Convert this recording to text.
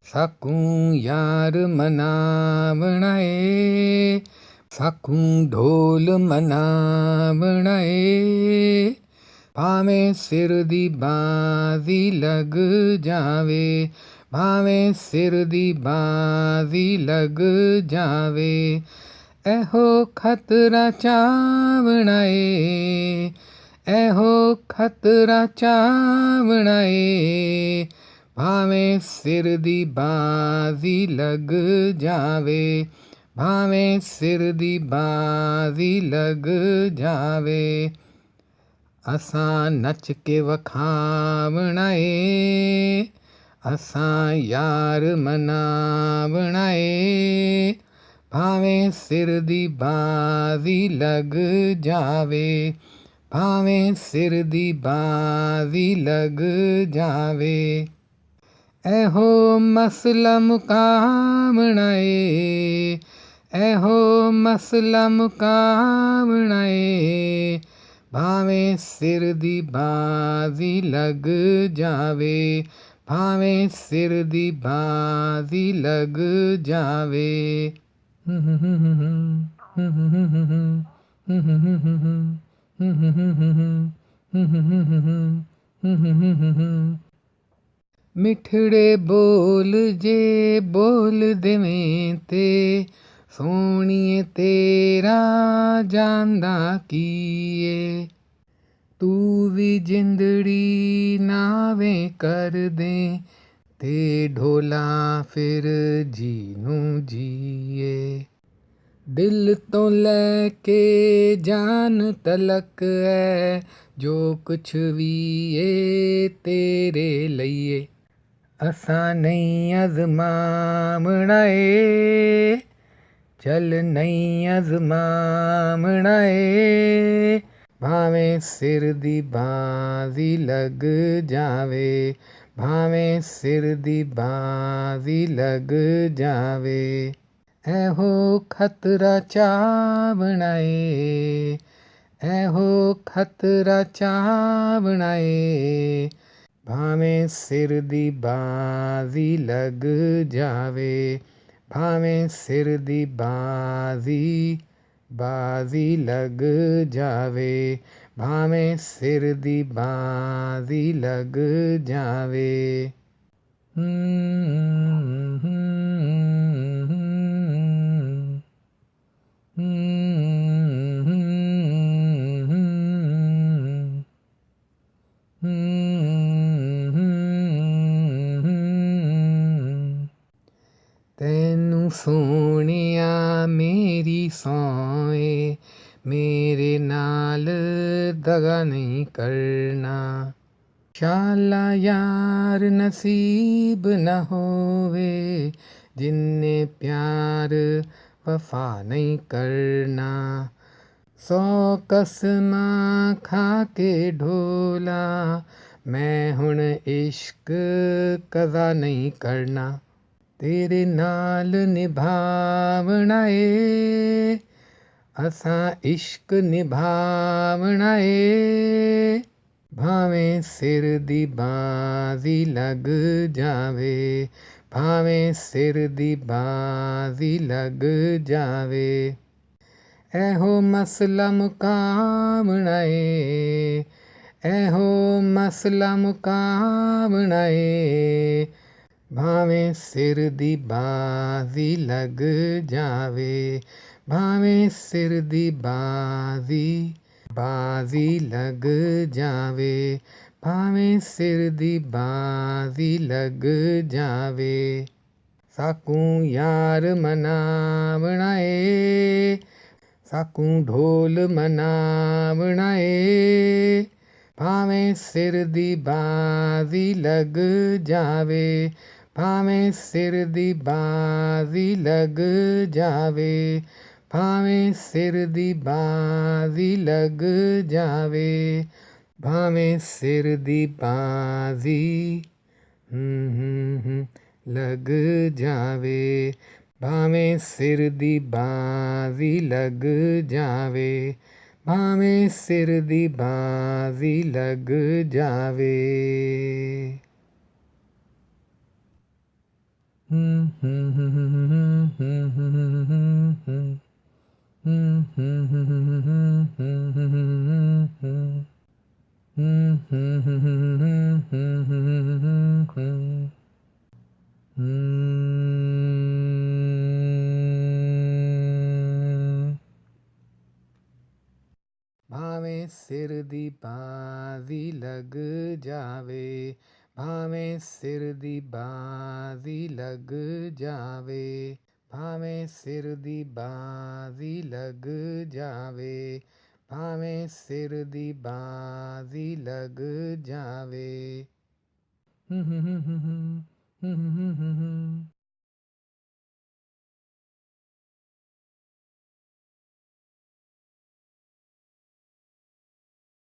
ਸਾਕੂ ਯਾਰ ਮਨਾਵਣਾ ਏ, ਸਾਕੂ ਢੋਲ ਮਨਾਵਣਾ ਏ, ਭਾਵੇਂ ਸਿਰ ਦੀ ਬਾਜ਼ੀ ਲੱਗ ਜਾਵੇ, ਭਾਵੇਂ ਸਿਰ ਦੀ ਬਾਜ਼ੀ ਲੱਗ ਜਾਵੇ, ਇਹੋ ਖਤਰਾ ਚਾਵਣਾ ਏ, ਇਹੋ ਖਤਰਾ ਚਾਵਣਾ ਏ, ਭਾਵੇਂ ਸਿਰ ਦੀ ਬਾਜ਼ੀ ਲੱਗ ਜਾਵੇ, ਭਾਵੇਂ ਸਿਰ ਦੀ ਬਾਜ਼ੀ ਲੱਗ ਜਾਵੇ, ਅਸਾਂ ਨੱਚ ਕੇ ਵਖਾਵਣਾ ਏ, ਅਸਾਂ ਯਾਰ ਮਨਾਵਣਾ ਏ, ਭਾਵੇਂ ਸਿਰ ਦੀ ਬਾਜ਼ੀ ਲੱਗ ਜਾਵੇ, ਭਾਵੇਂ ਸਿਰ ਦੀ ਬਾਜ਼ੀ ਲੱਗ ਜਾਵੇ, ਇਹੋ ਮਸਲਾ ਮੁਕਾਵਣਾ ਏ, ਇਹੋ ਮਸਲਾ ਮੁਕਾਵਣਾ ਏ, ਭਾਵੇਂ ਸਿਰ ਦੀ ਬਾਜ਼ੀ ਲੱਗ ਜਾਵੇ, ਭਾਵੇਂ ਸਿਰ ਦੀ ਬਾਜ਼ੀ ਲੱਗ ਜਾਵੇ। ਮਿੱਠੜੇ ਬੋਲ ਜੇ ਬੋਲ ਦੇਵੇਂ ਤੇ, ਸੋਹਣੀਏ ਤੇਰਾ ਜਾਂਦਾ ਕੀ ਏ, ਤੂੰ ਵੀ ਜਿੰਦੜੀ ਨਾਵੇਂ ਕਰ ਦੇ, ਤੇ ਢੋਲਾ ਫਿਰ ਜੀ ਨੂੰ ਜੀਏ, ਦਿਲ ਤੋਂ ਲੈ ਕੇ ਜਾਨ ਤਲਕ ਹੈ, ਜੋ ਕੁਛ ਵੀ ਏ ਤੇਰੇ ਲਈਏ, ਅਸਾਂ ਨਹੀਂ ਅਜ਼ਮਾਵਣਾ ਏ, ਚੱਲ ਨਹੀਂ ਅਜ਼ਮਾਵਣਾ ਏ, ਭਾਵੇਂ ਸਿਰ ਦੀ ਬਾਜ਼ੀ ਲੱਗ ਜਾਵੇ, ਭਾਵੇਂ ਸਿਰ ਦੀ ਬਾਜ਼ੀ ਲੱਗ ਜਾਵੇ, ਇਹੋ ਖਤਰਾ ਚਾਵਣਾ ਏ, ਇਹੋ ਖਤਰਾ ਚਾਵਣਾ ਏ, ਭਾਵੇਂ ਸਿਰ ਦੀ ਬਾਜ਼ੀ ਲੱਗ ਜਾਵੇ, ਭਾਵੇਂ ਸਿਰ ਦੀ ਬਾਜ਼ੀ ਲੱਗ ਜਾਵੇ, ਭਾਵੇਂ ਸਿਰ ਦੀ ਬਾਜ਼ੀ ਲੱਗ ਜਾਵੇ। ਤੈਨੂੰ ਸੋਹਣਿਆ ਮੇਰੀ ਸਹੁੰ ਏ, ਮੇਰੇ ਨਾਲ ਦਗਾ ਨਹੀਂ ਕਰਨਾ, ਸ਼ਾਲਾ ਯਾਰ ਨਸੀਬ ਨਾ ਹੋਵੇ, ਜਿੰਨੇ ਪਿਆਰ ਵਫਾ ਨਹੀਂ ਕਰਨਾ, 100 ਕਸਮਾਂ ਖਾ ਕੇ ਢੋਲਾ, ਮੈਂ ਹੁਣ ਇਸ਼ਕ ਕਜ਼ਾ ਨਹੀਂ ਕਰਨਾ, ਤੇਰੇ ਨਾਲ ਨਿਭਾਵਣਾ ਏ, ਅਸਾਂ ਇਸ਼ਕ ਨਿਭਾਵਣਾ ਏ, ਭਾਵੇਂ ਸਿਰ ਦੀ ਬਾਜ਼ੀ ਲੱਗ ਜਾਵੇ, ਭਾਵੇਂ ਸਿਰ ਦੀ ਬਾਜ਼ੀ ਲੱਗ ਜਾਵੇ, ਇਹੋ ਮਸਲਾ ਮੁਕਾਵਣਾ ਏ, ਇਹੋ ਮਸਲਾ ਮੁਕਾਵਣਾ ਏ, ਭਾਵੇਂ ਸਿਰ ਦੀ ਬਾਜ਼ੀ ਲੱਗ ਜਾਵੇ, ਭਾਵੇਂ ਸਿਰ ਦੀ ਬਾਜ਼ੀ ਲੱਗ ਜਾਵੇ, ਭਾਵੇਂ ਸਿਰ ਦੀ ਬਾਜ਼ੀ ਲੱਗ ਜਾਵੇ, ਸਾਕੂ ਯਾਰ ਮਨਾਵਣਾ ਏ, ਸਾਕੂ ਢੋਲ ਮਨਾਵਣਾ ਏ, ਭਾਵੇਂ ਸਿਰ ਦੀ ਬਾਜ਼ੀ ਲੱਗ ਜਾਵੇ, ਭਾਵੇਂ ਸਿਰ ਦੀ ਬਾਜ਼ੀ ਲੱਗ ਜਾਵੇ, ਭਾਵੇਂ ਸਿਰ ਦੀ ਬਾਜ਼ੀ ਲੱਗ ਜਾਵੇ, ਭਾਵੇਂ ਸਿਰ ਦੀ ਬਾਜ਼ੀ ਲੱਗ ਜਾਵੇ, ਭਾਵੇਂ ਸਿਰ ਦੀ ਬਾਜ਼ੀ ਲੱਗ ਜਾਵੇ, ਭਾਵੇਂ ਸਿਰ ਦੀ ਬਾਜ਼ੀ ਲੱਗ ਜਾਵੇ। ਭਾਵੇਂ ਸਿਰ ਦੀ ਬਾਜ਼ੀ ਲੱਗ ਜਾਵੇ, ਭਾਵੇਂ ਸਿਰ ਦੀ ਬਾਜ਼ੀ ਲੱਗ ਜਾਵੇ, ਭਾਵੇਂ ਸਿਰ ਦੀ ਬਾਜ਼ੀ ਲੱਗ ਜਾਵੇ, ਭਾਵੇਂ ਸਿਰ ਦੀ ਬਾਜ਼ੀ ਲੱਗ ਜਾਵੇ।